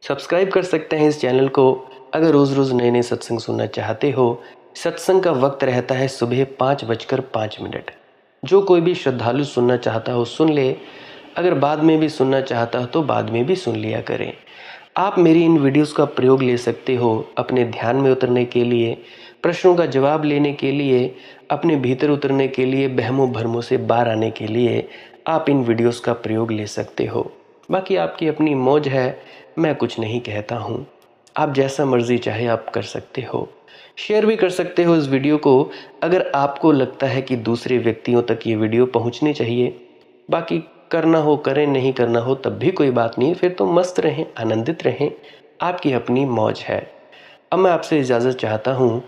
सब्सक्राइब कर सकते हैं इस चैनल को अगर रोज़ रोज़ नए नए सत्संग सुनना चाहते हो। सत्संग का वक्त रहता है सुबह 5:05। जो कोई भी श्रद्धालु सुनना चाहता हो सुन ले, अगर बाद में भी सुनना चाहता हो तो बाद में भी सुन लिया करें। आप मेरी इन वीडियोस का प्रयोग ले सकते हो अपने ध्यान में उतरने के लिए, प्रश्नों का जवाब लेने के लिए, अपने भीतर उतरने के लिए, बहमों भरमों से बाहर आने के लिए आप इन वीडियोस का प्रयोग ले सकते हो। बाकी आपकी अपनी मौज है, मैं कुछ नहीं कहता हूँ। आप जैसा मर्जी चाहे आप कर सकते हो। शेयर भी कर सकते हो इस वीडियो को अगर आपको लगता है कि दूसरे व्यक्तियों तक ये वीडियो पहुंचनी चाहिए। बाकी करना हो करें, नहीं करना हो तब भी कोई बात नहीं, फिर तो मस्त रहें, आनंदित रहें, आपकी अपनी मौज है। अब मैं आपसे इजाज़त चाहता हूँ।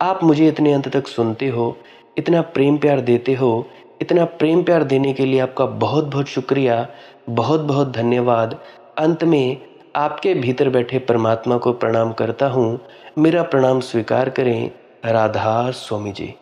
आप मुझे इतने अंत तक सुनते हो, इतना प्रेम प्यार देते हो, इतना प्रेम प्यार देने के लिए आपका बहुत बहुत शुक्रिया, बहुत बहुत धन्यवाद। अंत में आपके भीतर बैठे परमात्मा को प्रणाम करता हूँ। मेरा प्रणाम स्वीकार करें। राधा स्वामी जी।